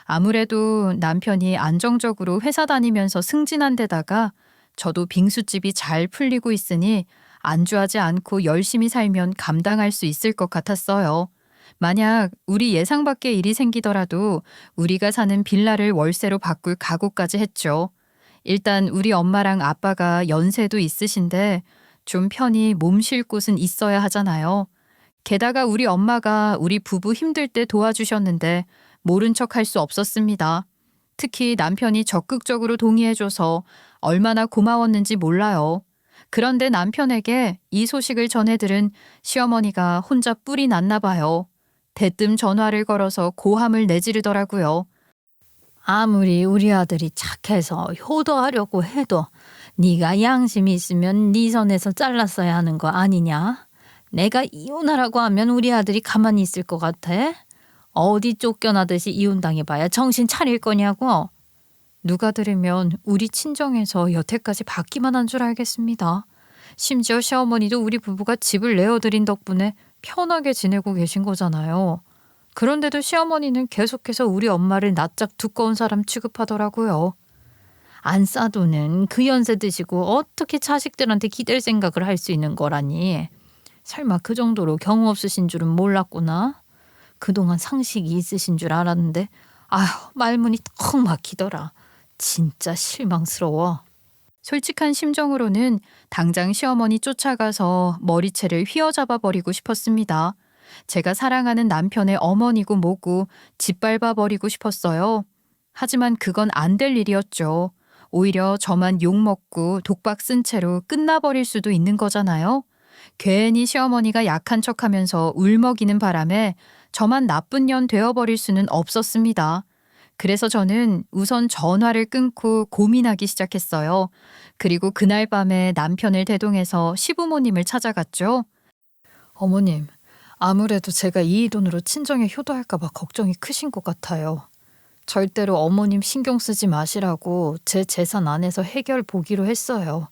아무래도 남편이 안정적으로 회사 다니면서 승진한 데다가 저도 빙수집이 잘 풀리고 있으니 안주하지 않고 열심히 살면 감당할 수 있을 것 같았어요. 만약 우리 예상 밖의 일이 생기더라도 우리가 사는 빌라를 월세로 바꿀 각오까지 했죠. 일단 우리 엄마랑 아빠가 연세도 있으신데 좀 편히 몸 쉴 곳은 있어야 하잖아요. 게다가 우리 엄마가 우리 부부 힘들 때 도와주셨는데 모른 척 할 수 없었습니다. 특히 남편이 적극적으로 동의해줘서 얼마나 고마웠는지 몰라요. 그런데 남편에게 이 소식을 전해들은 시어머니가 혼자 뿔이 났나 봐요. 대뜸 전화를 걸어서 고함을 내지르더라고요. 아무리 우리 아들이 착해서 효도하려고 해도 네가 양심이 있으면 네 선에서 잘랐어야 하는 거 아니냐? 내가 이혼하라고 하면 우리 아들이 가만히 있을 것 같아? 어디 쫓겨나듯이 이혼당해봐야 정신 차릴 거냐고? 누가 들으면 우리 친정에서 여태까지 받기만 한 줄 알겠습니다. 심지어 시어머니도 우리 부부가 집을 내어드린 덕분에 편하게 지내고 계신 거잖아요. 그런데도 시어머니는 계속해서 우리 엄마를 낯짝 두꺼운 사람 취급하더라고요. 안 싸도는 그 연세 드시고 어떻게 자식들한테 기댈 생각을 할 수 있는 거라니. 설마 그 정도로 경우 없으신 줄은 몰랐구나. 그동안 상식이 있으신 줄 알았는데 아휴 말문이 턱 막히더라. 진짜 실망스러워. 솔직한 심정으로는 당장 시어머니 쫓아가서 머리채를 휘어잡아 버리고 싶었습니다. 제가 사랑하는 남편의 어머니고 뭐고 짓밟아 버리고 싶었어요. 하지만 그건 안 될 일이었죠. 오히려 저만 욕먹고 독박 쓴 채로 끝나버릴 수도 있는 거잖아요. 괜히 시어머니가 약한 척하면서 울먹이는 바람에 저만 나쁜 년 되어버릴 수는 없었습니다. 그래서 저는 우선 전화를 끊고 고민하기 시작했어요. 그리고 그날 밤에 남편을 대동해서 시부모님을 찾아갔죠. 어머님, 아무래도 제가 이 돈으로 친정에 효도할까 봐 걱정이 크신 것 같아요. 절대로 어머님 신경 쓰지 마시라고 제 재산 안에서 해결 보기로 했어요.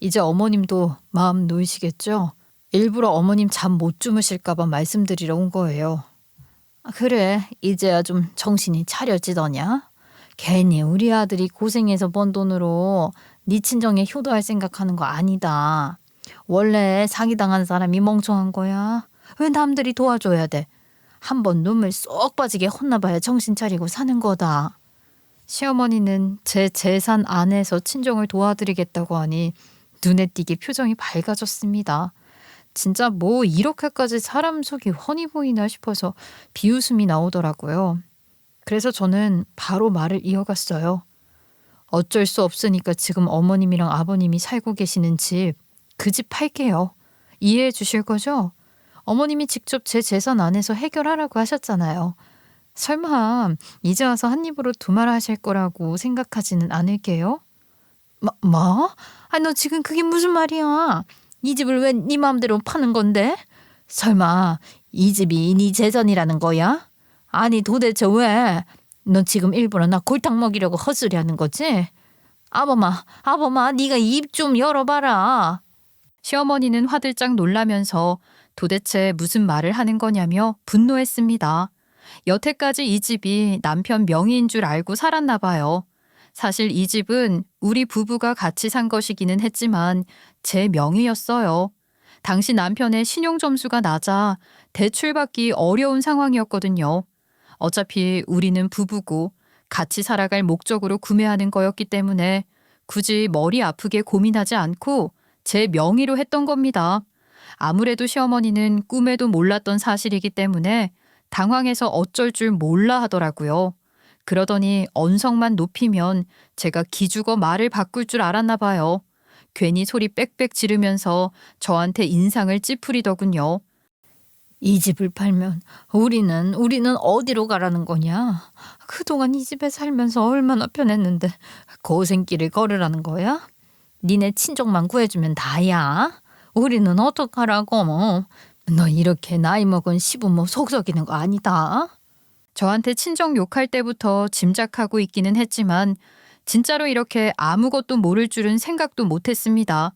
이제 어머님도 마음 놓이시겠죠? 일부러 어머님 잠 못 주무실까 봐 말씀드리러 온 거예요. 그래, 이제야 좀 정신이 차려지더냐? 괜히 우리 아들이 고생해서 번 돈으로 네 친정에 효도할 생각하는 거 아니다. 원래 사기당한 사람이 멍청한 거야. 왜 남들이 도와줘야 돼? 한번 눈물 쏙 빠지게 혼나봐야 정신 차리고 사는 거다. 시어머니는 제 재산 안에서 친정을 도와드리겠다고 하니 눈에 띄게 표정이 밝아졌습니다. 진짜 뭐 이렇게까지 사람 속이 훤히 보이나 싶어서 비웃음이 나오더라고요. 그래서 저는 바로 말을 이어갔어요. 어쩔 수 없으니까 지금 어머님이랑 아버님이 살고 계시는 집, 그 집 팔게요. 이해해 주실 거죠? 어머님이 직접 제 재산 안에서 해결하라고 하셨잖아요. 설마 이제 와서 한 입으로 두말하실 거라고 생각하지는 않을게요. 뭐? 아니 너 지금 그게 무슨 말이야? 이 집을 왜 네 마음대로 파는 건데? 설마 이 집이 네 재산이라는 거야? 아니 도대체 왜? 너 지금 일부러 나 골탕 먹이려고 헛소리하는 거지? 아범아 네가 입 좀 열어봐라. 시어머니는 화들짝 놀라면서 도대체 무슨 말을 하는 거냐며 분노했습니다. 여태까지 이 집이 남편 명의인 줄 알고 살았나 봐요. 사실 이 집은 우리 부부가 같이 산 것이기는 했지만 제 명의였어요. 당시 남편의 신용 점수가 낮아 대출받기 어려운 상황이었거든요. 어차피 우리는 부부고 같이 살아갈 목적으로 구매하는 거였기 때문에 굳이 머리 아프게 고민하지 않고 제 명의로 했던 겁니다. 아무래도 시어머니는 꿈에도 몰랐던 사실이기 때문에 당황해서 어쩔 줄 몰라 하더라고요. 그러더니 언성만 높이면 제가 기죽어 말을 바꿀 줄 알았나 봐요. 괜히 소리 빽빽 지르면서 저한테 인상을 찌푸리더군요. 이 집을 팔면 우리는 어디로 가라는 거냐? 그동안 이 집에 살면서 얼마나 편했는데 고생길을 걸으라는 거야? 니네 친족만 구해주면 다야. 우리는 어떡하라고? 너 이렇게 나이 먹은 시부모 속썩이는 거 아니다. 저한테 친정 욕할 때부터 짐작하고 있기는 했지만 진짜로 이렇게 아무것도 모를 줄은 생각도 못했습니다.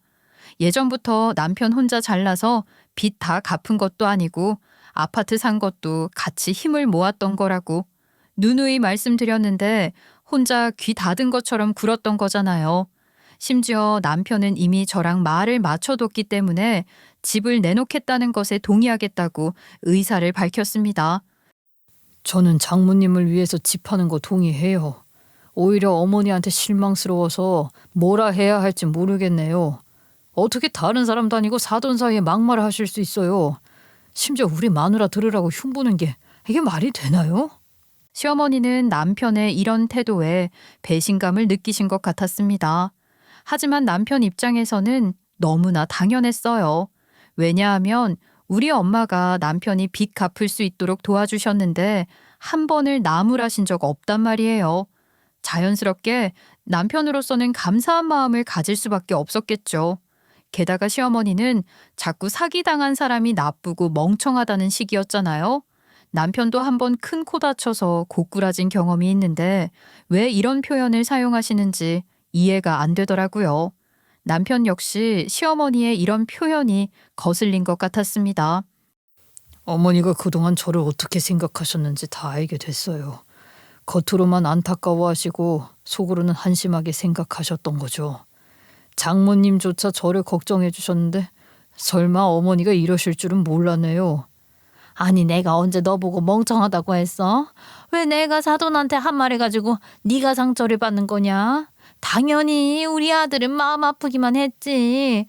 예전부터 남편 혼자 잘나서 빚 다 갚은 것도 아니고 아파트 산 것도 같이 힘을 모았던 거라고 누누이 말씀드렸는데 혼자 귀 닫은 것처럼 굴었던 거잖아요. 심지어 남편은 이미 저랑 말을 맞춰뒀기 때문에 집을 내놓겠다는 것에 동의하겠다고 의사를 밝혔습니다. 저는 장모님을 위해서 집 파는 거 동의해요. 오히려 어머니한테 실망스러워서 뭐라 해야 할지 모르겠네요. 어떻게 다른 사람도 아니고 사돈 사이에 막말을 하실 수 있어요. 심지어 우리 마누라 들으라고 흉보는 게 이게 말이 되나요? 시어머니는 남편의 이런 태도에 배신감을 느끼신 것 같았습니다. 하지만 남편 입장에서는 너무나 당연했어요. 왜냐하면 우리 엄마가 남편이 빚 갚을 수 있도록 도와주셨는데 한 번을 나무라신 적 없단 말이에요. 자연스럽게 남편으로서는 감사한 마음을 가질 수밖에 없었겠죠. 게다가 시어머니는 자꾸 사기당한 사람이 나쁘고 멍청하다는 식이었잖아요. 남편도 한번 큰 코 다쳐서 고꾸라진 경험이 있는데 왜 이런 표현을 사용하시는지 이해가 안 되더라고요. 남편 역시 시어머니의 이런 표현이 거슬린 것 같았습니다. 어머니가 그동안 저를 어떻게 생각하셨는지 다 알게 됐어요. 겉으로만 안타까워하시고 속으로는 한심하게 생각하셨던 거죠. 장모님조차 저를 걱정해 주셨는데 설마 어머니가 이러실 줄은 몰랐네요. 아니 내가 언제 너보고 멍청하다고 했어? 왜 내가 사돈한테 한 말 해가지고 네가 상처를 받는 거냐? 당연히 우리 아들은 마음 아프기만 했지.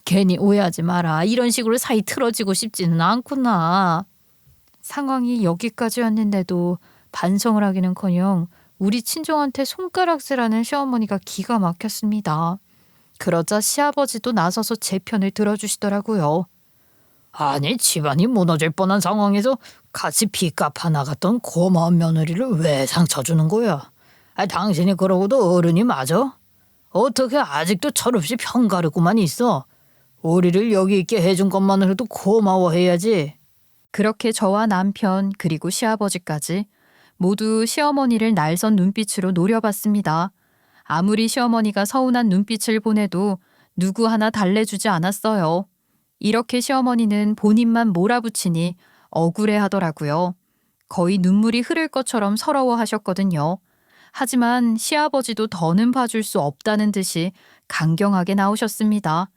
괜히 오해하지 마라. 이런 식으로 사이 틀어지고 싶지는 않구나. 상황이 여기까지였는데도 반성을 하기는커녕 우리 친정한테 손가락질하는 시어머니가 기가 막혔습니다. 그러자 시아버지도 나서서 제 편을 들어주시더라고요. 아니 집안이 무너질 뻔한 상황에서 같이 빚갚아 나갔던 고마운 며느리를 왜 상처 주는 거야? 당신이 그러고도 어른이 맞아? 어떻게 아직도 철없이 편가르고만 있어? 우리를 여기 있게 해준 것만으로도 고마워해야지. 그렇게 저와 남편 그리고 시아버지까지 모두 시어머니를 날선 눈빛으로 노려봤습니다. 아무리 시어머니가 서운한 눈빛을 보내도 누구 하나 달래주지 않았어요. 이렇게 시어머니는 본인만 몰아붙이니 억울해하더라고요. 거의 눈물이 흐를 것처럼 서러워하셨거든요. 하지만 시아버지도 더는 봐줄 수 없다는 듯이 강경하게 나오셨습니다.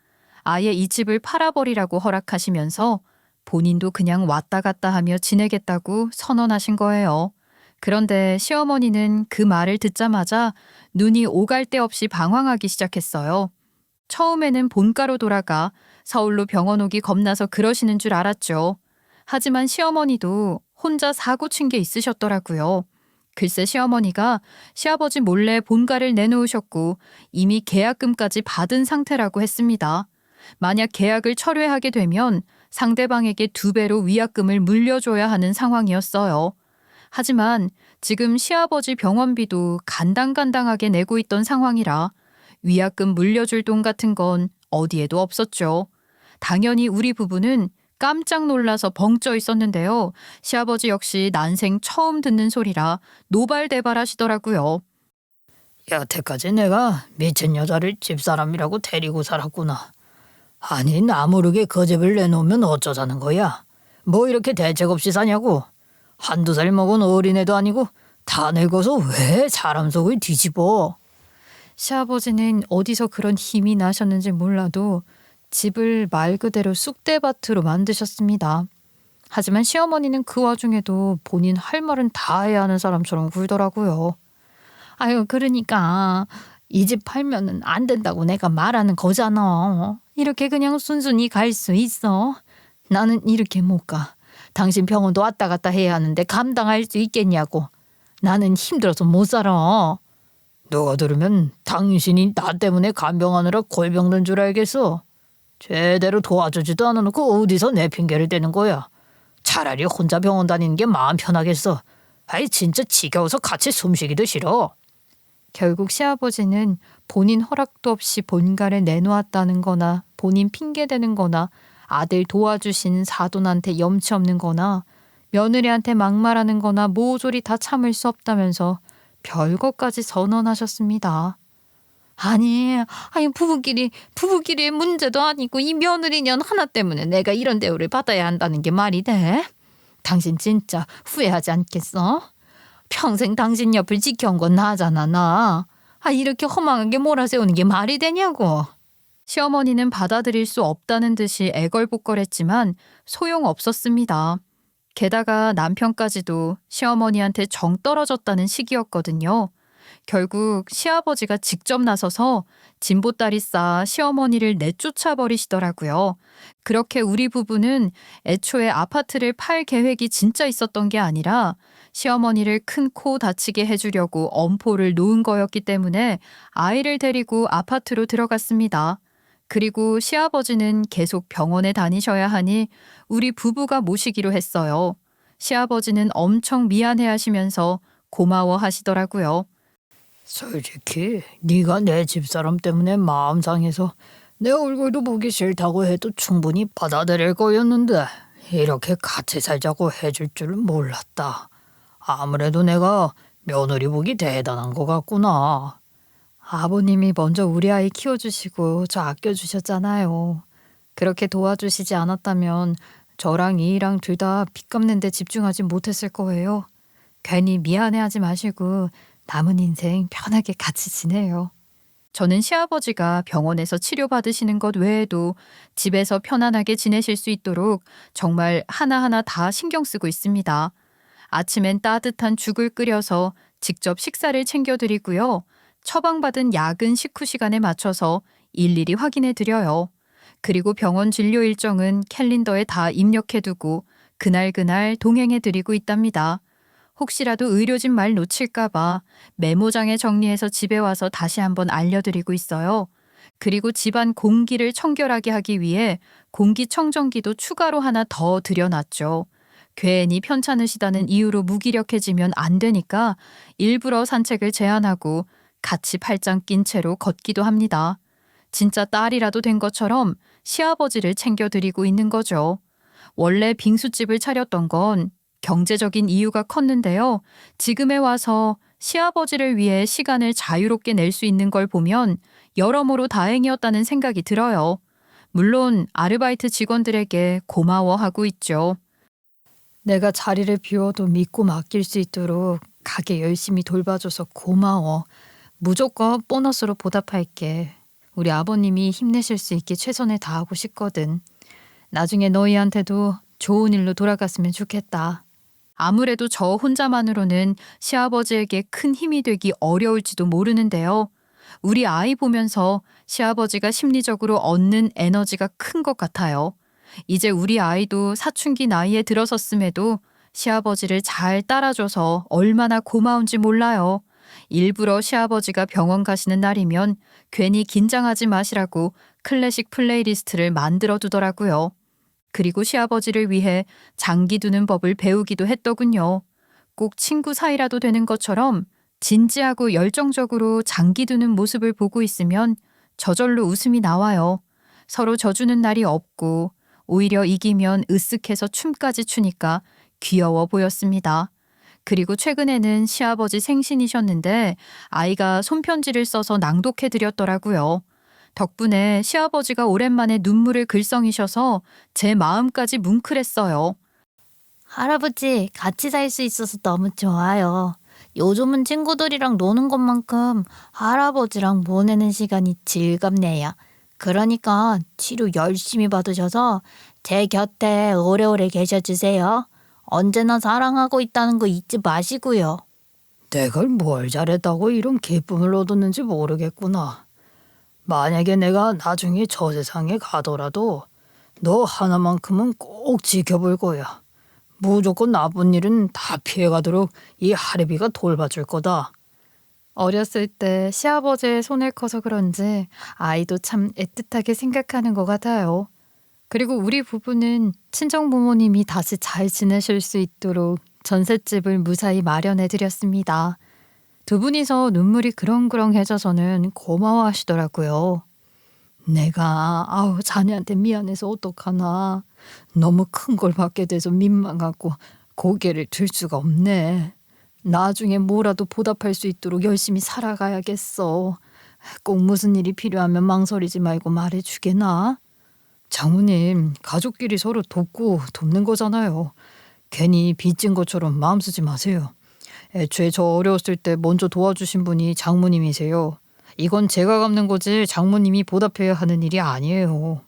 아예 이 집을 팔아버리라고 허락하시면서 본인도 그냥 왔다 갔다 하며 지내겠다고 선언하신 거예요. 그런데 시어머니는 그 말을 듣자마자 눈이 오갈 데 없이 방황하기 시작했어요. 처음에는 본가로 돌아가 서울로 병원 오기 겁나서 그러시는 줄 알았죠. 하지만 시어머니도 혼자 사고 친 게 있으셨더라고요. 글쎄 시어머니가 시아버지 몰래 본가를 내놓으셨고 이미 계약금까지 받은 상태라고 했습니다. 만약 계약을 철회하게 되면 상대방에게 2배로 위약금을 물려줘야 하는 상황이었어요. 하지만 지금 시아버지 병원비도 간당간당하게 내고 있던 상황이라 위약금 물려줄 돈 같은 건 어디에도 없었죠. 당연히 우리 부부는 깜짝 놀라서 벙쪄 있었는데요. 시아버지 역시 난생 처음 듣는 소리라 노발대발하시더라고요. 여태까지 내가 미친 여자를 집사람이라고 데리고 살았구나. 아니 나 모르게 그 집을 내놓으면 어쩌자는 거야. 뭐 이렇게 대책 없이 사냐고. 한두 살 먹은 어린애도 아니고 다 늙어서 왜 사람 속을 뒤집어. 시아버지는 어디서 그런 힘이 나셨는지 몰라도 집을 말 그대로 쑥대밭으로 만드셨습니다. 하지만 시어머니는 그 와중에도 본인 할 말은 다 해야 하는 사람처럼 굴더라고요. 아유 그러니까 이 집 팔면은 안 된다고 내가 말하는 거잖아. 이렇게 그냥 순순히 갈 수 있어? 나는 이렇게 못 가. 당신 병원도 왔다 갔다 해야 하는데 감당할 수 있겠냐고. 나는 힘들어서 못 살아. 누가 들으면 당신이 나 때문에 간병하느라 골병 든 줄 알겠어. 제대로 도와주지도 않아놓고 어디서 내 핑계를 대는 거야. 차라리 혼자 병원 다니는 게 마음 편하겠어. 아이 진짜 지겨워서 같이 숨쉬기도 싫어. 결국 시아버지는 본인 허락도 없이 본가를 내놓았다는 거나 본인 핑계대는 거나 아들 도와주신 사돈한테 염치 없는 거나 며느리한테 막말하는 거나 모조리 다 참을 수 없다면서 별것까지 선언하셨습니다. 아니 부부끼리의 문제도 아니고 이 며느리년 하나 때문에 내가 이런 대우를 받아야 한다는 게 말이 돼? 당신 진짜 후회하지 않겠어? 평생 당신 옆을 지켜온 건 나잖아, 나. 이렇게 허망하게 몰아세우는 게 말이 되냐고. 시어머니는 받아들일 수 없다는 듯이 애걸복걸했지만 소용없었습니다. 게다가 남편까지도 시어머니한테 정 떨어졌다는 시기였거든요. 결국 시아버지가 직접 나서서 진보다리 쌓아 시어머니를 내쫓아 버리시더라고요. 그렇게 우리 부부는 애초에 아파트를 팔 계획이 진짜 있었던 게 아니라 시어머니를 큰 코 다치게 해주려고 엄포를 놓은 거였기 때문에 아이를 데리고 아파트로 들어갔습니다. 그리고 시아버지는 계속 병원에 다니셔야 하니 우리 부부가 모시기로 했어요. 시아버지는 엄청 미안해하시면서 고마워하시더라고요. 솔직히 네가 내 집사람 때문에 마음 상해서 내 얼굴도 보기 싫다고 해도 충분히 받아들일 거였는데 이렇게 같이 살자고 해줄 줄은 몰랐다. 아무래도 내가 며느리 복이 대단한 것 같구나. 아버님이 먼저 우리 아이 키워주시고 저 아껴주셨잖아요. 그렇게 도와주시지 않았다면 저랑 이랑 둘 다 빚 갚는 데 집중하지 못했을 거예요. 괜히 미안해하지 마시고 남은 인생 편하게 같이 지내요. 저는 시아버지가 병원에서 치료받으시는 것 외에도 집에서 편안하게 지내실 수 있도록 정말 하나하나 다 신경 쓰고 있습니다. 아침엔 따뜻한 죽을 끓여서 직접 식사를 챙겨드리고요. 처방받은 약은 식후 시간에 맞춰서 일일이 확인해 드려요. 그리고 병원 진료 일정은 캘린더에 다 입력해두고 그날그날 동행해 드리고 있답니다. 혹시라도 의료진 말 놓칠까봐 메모장에 정리해서 집에 와서 다시 한번 알려드리고 있어요. 그리고 집안 공기를 청결하게 하기 위해 공기청정기도 추가로 하나 더 들여놨죠. 괜히 편찮으시다는 이유로 무기력해지면 안 되니까 일부러 산책을 제한하고 같이 팔짱 낀 채로 걷기도 합니다. 진짜 딸이라도 된 것처럼 시아버지를 챙겨드리고 있는 거죠. 원래 빙수집을 차렸던 건 경제적인 이유가 컸는데요. 지금에 와서 시아버지를 위해 시간을 자유롭게 낼 수 있는 걸 보면 여러모로 다행이었다는 생각이 들어요. 물론 아르바이트 직원들에게 고마워하고 있죠. 내가 자리를 비워도 믿고 맡길 수 있도록 가게 열심히 돌봐줘서 고마워. 무조건 보너스로 보답할게. 우리 아버님이 힘내실 수 있게 최선을 다하고 싶거든. 나중에 너희한테도 좋은 일로 돌아갔으면 좋겠다. 아무래도 저 혼자만으로는 시아버지에게 큰 힘이 되기 어려울지도 모르는데요. 우리 아이 보면서 시아버지가 심리적으로 얻는 에너지가 큰 것 같아요. 이제 우리 아이도 사춘기 나이에 들어섰음에도 시아버지를 잘 따라줘서 얼마나 고마운지 몰라요. 일부러 시아버지가 병원 가시는 날이면 괜히 긴장하지 마시라고 클래식 플레이리스트를 만들어 두더라고요. 그리고 시아버지를 위해 장기 두는 법을 배우기도 했더군요. 꼭 친구 사이라도 되는 것처럼 진지하고 열정적으로 장기 두는 모습을 보고 있으면 저절로 웃음이 나와요. 서로 져주는 날이 없고 오히려 이기면 으쓱해서 춤까지 추니까 귀여워 보였습니다. 그리고 최근에는 시아버지 생신이셨는데 아이가 손편지를 써서 낭독해 드렸더라고요. 덕분에 시아버지가 오랜만에 눈물을 글썽이셔서 제 마음까지 뭉클했어요. 할아버지, 같이 살 수 있어서 너무 좋아요. 요즘은 친구들이랑 노는 것만큼 할아버지랑 보내는 시간이 즐겁네요. 그러니까 치료 열심히 받으셔서 제 곁에 오래오래 계셔주세요. 언제나 사랑하고 있다는 거 잊지 마시고요. 내가 뭘 잘했다고 이런 기쁨을 얻었는지 모르겠구나. 만약에 내가 나중에 저 세상에 가더라도 너 하나만큼은 꼭 지켜볼 거야. 무조건 나쁜 일은 다 피해가도록 이 할애비가 돌봐줄 거다. 어렸을 때 시아버지의 손을 커서 그런지 아이도 참 애틋하게 생각하는 것 같아요. 그리고 우리 부부는 친정 부모님이 다시 잘 지내실 수 있도록 전셋집을 무사히 마련해 드렸습니다. 두 분이서 눈물이 그렁그렁해져서는 고마워하시더라고요. 내가 자네한테 미안해서 어떡하나. 너무 큰 걸 받게 돼서 민망하고 고개를 들 수가 없네. 나중에 뭐라도 보답할 수 있도록 열심히 살아가야겠어. 꼭 무슨 일이 필요하면 망설이지 말고 말해주게나. 장모님, 가족끼리 서로 돕고 돕는 거잖아요. 괜히 빚진 것처럼 마음 쓰지 마세요. 애초에 저 어려웠을 때 먼저 도와주신 분이 장모님이세요. 이건 제가 갚는 거지 장모님이 보답해야 하는 일이 아니에요.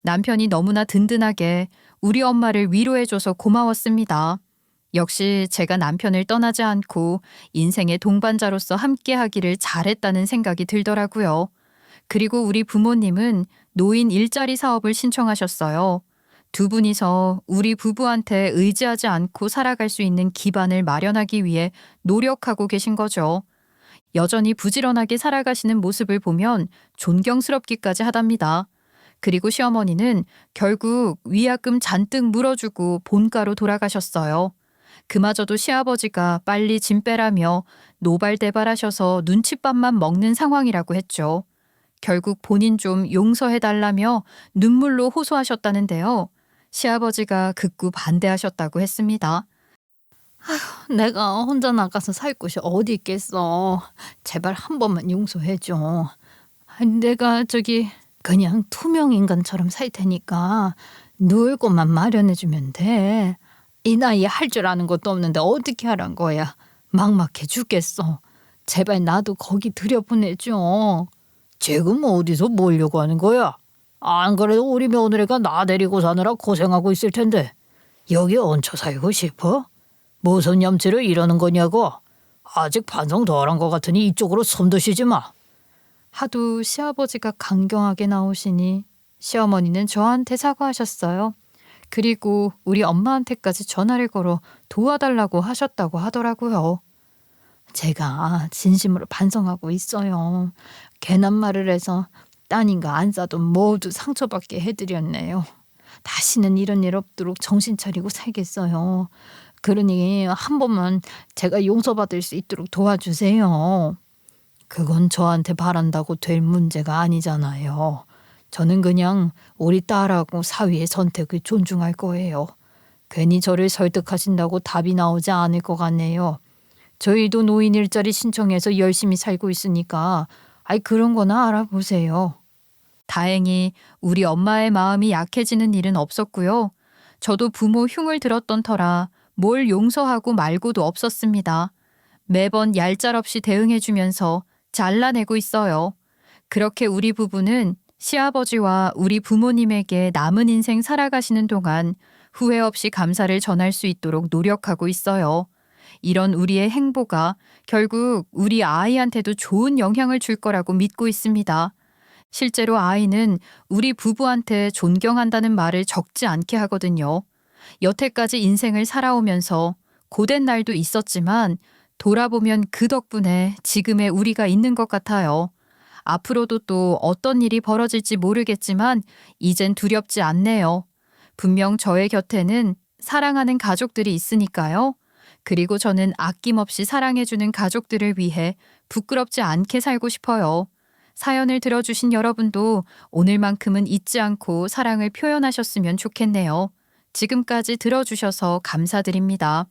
남편이 너무나 든든하게 우리 엄마를 위로해줘서 고마웠습니다. 역시 제가 남편을 떠나지 않고 인생의 동반자로서 함께하기를 잘했다는 생각이 들더라고요. 그리고 우리 부모님은 노인 일자리 사업을 신청하셨어요. 두 분이서 우리 부부한테 의지하지 않고 살아갈 수 있는 기반을 마련하기 위해 노력하고 계신 거죠. 여전히 부지런하게 살아가시는 모습을 보면 존경스럽기까지 하답니다. 그리고 시어머니는 결국 위약금 잔뜩 물어주고 본가로 돌아가셨어요. 그마저도 시아버지가 빨리 짐 빼라며 노발대발하셔서 눈칫밥만 먹는 상황이라고 했죠. 결국 본인 좀 용서해달라며 눈물로 호소하셨다는데요. 시아버지가 극구 반대하셨다고 했습니다. 내가 혼자 나가서 살 곳이 어디 있겠어. 제발 한 번만 용서해줘. 내가 그냥 투명 인간처럼 살 테니까 누울 곳만 마련해주면 돼. 이 나이에 할 줄 아는 것도 없는데 어떻게 하란 거야. 막막해 죽겠어. 제발 나도 거기 들여보내줘. 지금 어디서 모으려고 하는 거야? 안 그래도 우리 며느리가 나 데리고 사느라 고생하고 있을 텐데 여기 얹혀 살고 싶어? 무슨 염치로 이러는 거냐고. 아직 반성 덜한 것 같으니 이쪽으로 손도 시지 마. 하도 시아버지가 강경하게 나오시니 시어머니는 저한테 사과하셨어요. 그리고 우리 엄마한테까지 전화를 걸어 도와달라고 하셨다고 하더라고요. 제가 진심으로 반성하고 있어요. 괜한 말을 해서 따님과 안사도 모두 상처받게 해드렸네요. 다시는 이런 일 없도록 정신 차리고 살겠어요. 그러니 한 번만 제가 용서받을 수 있도록 도와주세요. 그건 저한테 바란다고 될 문제가 아니잖아요. 저는 그냥 우리 딸하고 사위의 선택을 존중할 거예요. 괜히 저를 설득하신다고 답이 나오지 않을 것 같네요. 저희도 노인 일자리 신청해서 열심히 살고 있으니까 그런 거나 알아보세요. 다행히 우리 엄마의 마음이 약해지는 일은 없었고요. 저도 부모 흉을 들었던 터라 뭘 용서하고 말고도 없었습니다. 매번 얄짤없이 대응해주면서 잘라내고 있어요. 그렇게 우리 부부는 시아버지와 우리 부모님에게 남은 인생 살아가시는 동안 후회 없이 감사를 전할 수 있도록 노력하고 있어요. 이런 우리의 행보가 결국 우리 아이한테도 좋은 영향을 줄 거라고 믿고 있습니다. 실제로 아이는 우리 부부한테 존경한다는 말을 적지 않게 하거든요. 여태까지 인생을 살아오면서 고된 날도 있었지만 돌아보면 그 덕분에 지금의 우리가 있는 것 같아요. 앞으로도 또 어떤 일이 벌어질지 모르겠지만 이젠 두렵지 않네요. 분명 저의 곁에는 사랑하는 가족들이 있으니까요. 그리고 저는 아낌없이 사랑해주는 가족들을 위해 부끄럽지 않게 살고 싶어요. 사연을 들어주신 여러분도 오늘만큼은 잊지 않고 사랑을 표현하셨으면 좋겠네요. 지금까지 들어주셔서 감사드립니다.